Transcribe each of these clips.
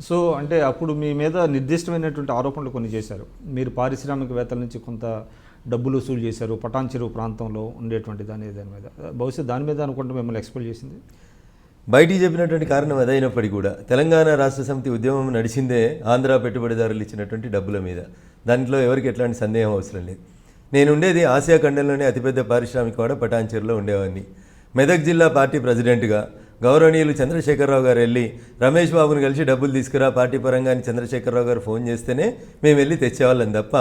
So అంటే అప్పుడు మీ మీద నిర్దిష్టమైనటువంటి ఆరోపణలు కొన్ని చేశారు. మీరు పారిశ్రామికవేత్తల నుంచి కొంత డబ్బులు వసూలు చేశారు పటాన్ చెరువు ప్రాంతంలో ఉండేటువంటి దాని మీద. బహుశా దాని మీద అనుకుంటే మిమ్మల్ని ఎక్స్పెల్ చేసింది. బయటికి చెప్పినటువంటి కారణం అదైనప్పటికీ కూడా తెలంగాణ రాష్ట్ర సమితి ఉద్యమం నడిచిందే ఆంధ్ర పెట్టుబడిదారులు ఇచ్చినటువంటి డబ్బుల మీద. దాంట్లో ఎవరికి ఎట్లాంటి సందేహం అవసరం లేదు. నేను ఉండేది ఆసియా ఖండంలోనే అతిపెద్ద పారిశ్రామికవాడ పటాన్ చెరువులో ఉండేవాడిని. మెదక్ జిల్లా పార్టీ ప్రెసిడెంట్గా గౌరవనీయులు చంద్రశేఖరరావు గారు వెళ్ళి రమేష్ బాబుని కలిసి డబ్బులు తీసుకురా పార్టీ పరంగా అని చంద్రశేఖరరావు గారు ఫోన్ చేస్తేనే మేము వెళ్ళి తెచ్చేవాళ్ళం తప్ప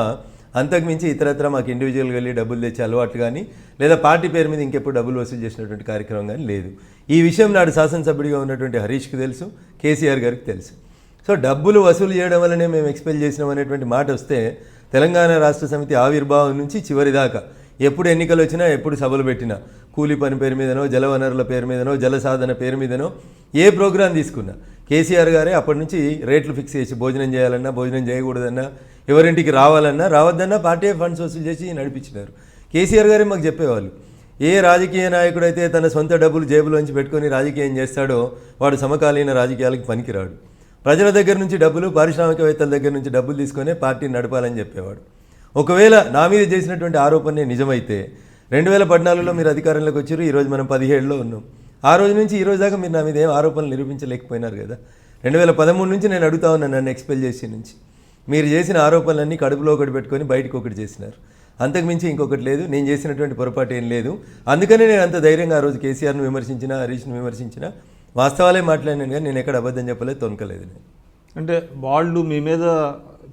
అంతకుమించి ఇతరత్ర మాకు ఇండివిజువల్గా వెళ్ళి డబ్బులు తెచ్చే అలవాట్లు కానీ లేదా పార్టీ పేరు మీద ఇంకెప్పుడు డబ్బులు వసూలు చేసినటువంటి కార్యక్రమం కానీ లేదు. ఈ విషయం నాడు శాసనసభ్యుడిగా ఉన్నటువంటి హరీష్కి తెలుసు, కేసీఆర్ గారికి తెలుసు. సో డబ్బులు వసూలు చేయడం వల్లనే మేము ఎక్స్పెల్ చేసినాం అనేటువంటి మాట వస్తే తెలంగాణ రాష్ట్ర సమితి ఆవిర్భావం నుంచి చివరి దాకా ఎప్పుడు ఎన్నికలు వచ్చినా ఎప్పుడు సభలు పెట్టినా కూలీ పని పేరు మీదనో జలవనరుల పేరు మీదనో జలసాధన పేరు మీదనో ఏ ప్రోగ్రాం తీసుకున్నా కేసీఆర్ గారే అప్పటి నుంచి రేట్లు ఫిక్స్ చేసి భోజనం చేయాలన్నా భోజనం చేయకూడదన్నా ఎవరింటికి రావాలన్నా రావద్దన్నా పార్టీ ఫండ్స్ వసూలు చేసి నడిపించినారు. కేసీఆర్ గారే మాకు చెప్పేవాళ్ళు ఏ రాజకీయ నాయకుడైతే తన సొంత డబ్బులు జేబులోంచి పెట్టుకొని రాజకీయం చేస్తాడో వాడు సమకాలీన రాజకీయాలకు పనికిరాడు. ప్రజల దగ్గర నుంచి డబ్బులు పారిశ్రామికవేత్తల దగ్గర నుంచి డబ్బులు తీసుకొని పార్టీని నడపాలని చెప్పేవాడు. ఒకవేళ నా మీద చేసినటువంటి ఆరోపణ నిజమైతే 2014లో మీరు అధికారంలోకి వచ్చారు, ఈరోజు మనం 17లో ఉన్నాం. ఆ రోజు నుంచి ఈ రోజు దాకా మీరు నా మీద ఏం ఆరోపణలు నిరూపించలేకపోయినారు కదా. 2013 నుంచి నేను అడుగుతా ఉన్నాను నన్ను ఎక్స్పెల్ చేసి నుంచి. మీరు చేసిన ఆరోపణలన్నీ కడుపులో ఒకటి పెట్టుకొని బయటకు ఒకటి చేసినారు. అంతకుమించి ఇంకొకటి లేదు. నేను చేసినటువంటి పొరపాటు ఏం లేదు. అందుకనే నేను అంత ధైర్యంగా ఆ రోజు కేసీఆర్ను విమర్శించినా హరీష్ను విమర్శించినా వాస్తవాలే మాట్లాడినాను కానీ నేను ఎక్కడ అబద్ధం చెప్పలేదు, తొనకలేదు. నేను అంటే వాళ్ళు మీ మీద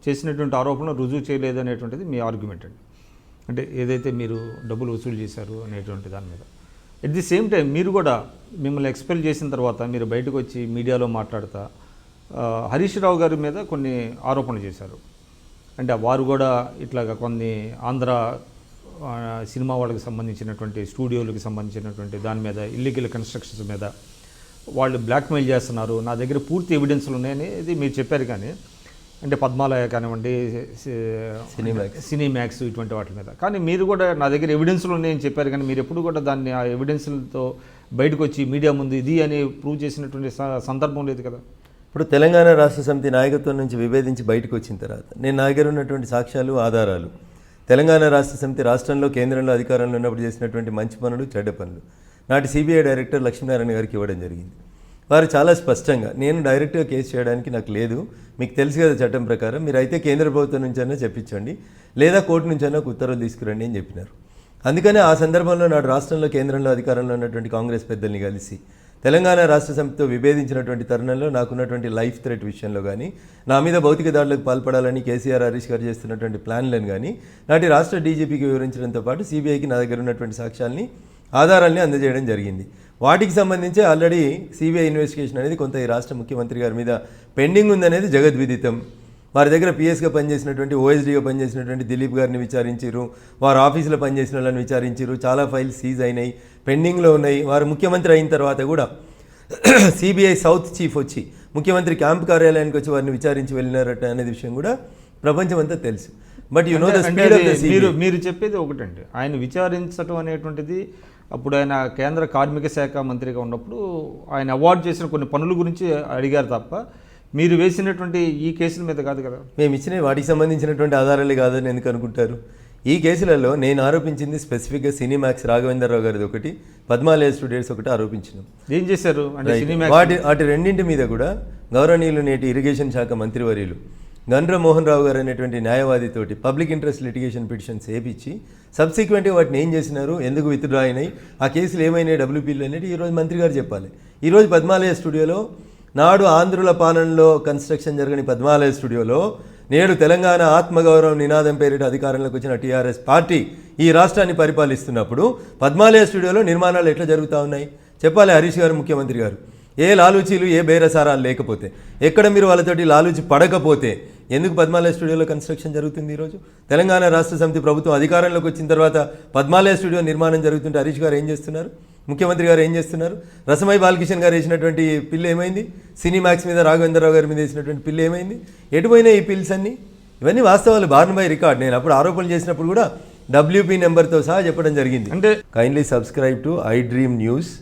చేసినటువంటి ఆరోపణలు రుజువు చేయలేదు అనేటువంటిది మీ ఆర్గ్యుమెంట్ అండి. అంటే ఏదైతే మీరు డబ్బులు వసూలు చేశారు అనేటువంటి దాని మీద. ఎట్ ది సేమ్ టైం మీరు కూడా మిమ్మల్ని ఎక్స్పెల్ చేసిన తర్వాత మీరు బయటకు వచ్చి మీడియాలో మాట్లాడుతా హరీష్ రావు గారి మీద కొన్ని ఆరోపణలు చేశారు. అంటే వారు కూడా ఇట్లాగా కొన్ని ఆంధ్ర సినిమా వాళ్ళకి సంబంధించినటువంటి స్టూడియోలకు సంబంధించినటువంటి దాని మీద ఇల్లీగల్ కన్స్ట్రక్షన్స్ మీద వాళ్ళు బ్లాక్మెయిల్ చేస్తున్నారు, నా దగ్గర పూర్తి ఎవిడెన్స్లు ఉన్నాయనేది మీరు చెప్పారు. కానీ అంటే పద్మాలయ కానివ్వండి, సినీమ్యాక్స్ ఇటువంటి వాటి మీద. కానీ మీరు కూడా నా దగ్గర ఎవిడెన్స్లు ఉన్నాయని చెప్పారు. కానీ మీరు ఎప్పుడు కూడా దాన్ని ఆ ఎవిడెన్స్లతో బయటకు వచ్చి మీడియా ముందు ఇది అని ప్రూవ్ చేసినటువంటి సందర్భం లేదు కదా. ఇప్పుడు తెలంగాణ రాష్ట్ర సమితి నాయకత్వం నుంచి విభేదించి బయటకు వచ్చిన తర్వాత నేను నా దగ్గర ఉన్నటువంటి సాక్ష్యాలు ఆధారాలు తెలంగాణ రాష్ట్ర సమితి రాష్ట్రంలో కేంద్రంలో అధికారంలో ఉన్నప్పుడు చేసినటువంటి మంచి పనులు చెడ్డ పనులు నాటి సిబిఐ డైరెక్టర్ లక్ష్మీనారాయణ గారికి ఇవ్వడం జరిగింది. వారు చాలా స్పష్టంగా నేను డైరెక్ట్గా కేసు చేయడానికి నాకు లేదు, మీకు తెలుసు కదా చట్టం ప్రకారం, మీరు అయితే కేంద్ర ప్రభుత్వం నుంచైనా చెప్పించండి లేదా కోర్టు నుంచైనా ఒక ఉత్తర్వులు తీసుకురండి అని చెప్పినారు. అందుకనే ఆ సందర్భంలో నాడు రాష్ట్రంలో కేంద్రంలో అధికారంలో ఉన్నటువంటి కాంగ్రెస్ పెద్దల్ని కలిసి తెలంగాణ రాష్ట్ర సమితితో విభేదించినటువంటి తరుణంలో నాకున్నటువంటి లైఫ్ థ్రెట్ విషయంలో కానీ నా మీద భౌతిక దాడులకు పాల్పడాలని కేసీఆర్ హరీష్ గారు చేస్తున్నటువంటి ప్లాన్లను కానీ నాటి రాష్ట్ర డీజీపీకి వివరించడంతో పాటు సిబిఐకి నా దగ్గర ఉన్నటువంటి సాక్ష్యాల్ని ఆధారాల్ని అందజేయడం జరిగింది. వాటికి సంబంధించి ఆల్రెడీ సిబిఐ ఇన్వెస్టిగేషన్ అనేది కొంత ఈ రాష్ట్ర ముఖ్యమంత్రి గారి మీద పెండింగ్ ఉందనేది జగద్విదితం. వారి దగ్గర పిఎస్గా పనిచేసినటువంటి ఓఎస్డీగా పనిచేసినటువంటి దిలీప్ గారిని విచారించారు, వారు ఆఫీసులో పనిచేసిన వాళ్ళని విచారించారు, చాలా ఫైల్స్ సీజ్ అయినాయి, పెండింగ్లో ఉన్నాయి. వారు ముఖ్యమంత్రి అయిన తర్వాత కూడా సిబిఐ సౌత్ చీఫ్ వచ్చి ముఖ్యమంత్రి క్యాంప్ కార్యాలయానికి వచ్చి వారిని విచారించి వెళ్ళినారట అనేది విషయం కూడా ప్రపంచమంతా తెలుసు. But you know the speed of the CBI. మీరు చెప్పేది ఒకటండి, ఆయన విచారించడం అనేటువంటిది అప్పుడు ఆయన కేంద్ర కార్మిక శాఖ మంత్రిగా ఉన్నప్పుడు ఆయన అవార్డు చేసిన కొన్ని పనుల గురించి అడిగారు తప్ప మీరు వేసినటువంటి ఈ కేసుల మీద కాదు కదా. మేము ఇచ్చిన వాటికి సంబంధించినటువంటి ఆధారాలే కాదని ఎందుకు అనుకుంటారు? ఈ కేసులలో నేను ఆరోపించింది స్పెసిఫిక్గా సినీమ్యాక్స్ రాఘవేంద్రరావు గారిది ఒకటి, పద్మాలయ స్టూడియోస్ ఒకటి ఆరోపించినాం. ఏం చేశారు అంటే వాటి రెండింటి మీద కూడా గౌరవనీయులు నేటి ఇరిగేషన్ శాఖ మంత్రివర్యులు గండ్ర మోహన్ రావు గారు అనేటువంటి న్యాయవాదితోటి పబ్లిక్ ఇంట్రెస్ట్ లిటిగేషన్ పిటిషన్స్ వేయించి సబ్సిక్వెంట్గా వాటిని ఏం చేసినారు, ఎందుకు విత్డ్రా అయినాయి, ఆ కేసులు ఏమైనాయి, డబ్ల్యూపీలు అనేది ఈరోజు మంత్రి గారు చెప్పాలి. ఈరోజు పద్మాలయ స్టూడియోలో నాడు ఆంధ్రుల పాలనలో కన్స్ట్రక్షన్ జరగని పద్మాలయ స్టూడియోలో నేడు తెలంగాణ ఆత్మగౌరవం నినాదం పేరిట అధికారంలోకి వచ్చిన టీఆర్ఎస్ పార్టీ ఈ రాష్ట్రాన్ని పరిపాలిస్తున్నప్పుడు పద్మాలయ స్టూడియోలో నిర్మాణాలు ఎట్లా జరుగుతూ ఉన్నాయి చెప్పాలి హరీష్ గారు, ముఖ్యమంత్రి గారు. ఏ లాలూచీలు ఏ బేరసారాలు లేకపోతే, ఎక్కడ మీరు వాళ్ళతోటి లాలూచి పడకపోతే ఎందుకు పద్మాలయ స్టూడియోలో కన్స్ట్రక్షన్ జరుగుతుంది? ఈరోజు తెలంగాణ రాష్ట్ర సమితి ప్రభుత్వం అధికారంలోకి వచ్చిన తర్వాత పద్మాలయ స్టూడియో నిర్మాణం జరుగుతుంటే హరీష్ గారు ఏం చేస్తున్నారు, ముఖ్యమంత్రి గారు ఏం చేస్తున్నారు? రసమై బాలకిషన్ గారు వేసినటువంటి పిల్లు ఏమైంది? సినీమ్యాక్స్ మీద రాఘవేంద్రరావు గారి మీద వేసినటువంటి పిల్లు ఏమైంది? ఎటుపోయినాయి ఈ పిల్స్ అన్నీ? ఇవన్నీ వాస్తవాలు, బార్న్ బై రికార్డ్. నేను అప్పుడు ఆరోపణలు చేసినప్పుడు కూడా WP నెంబర్తో సహా చెప్పడం జరిగింది. అంటే kindly subscribe to I dream news.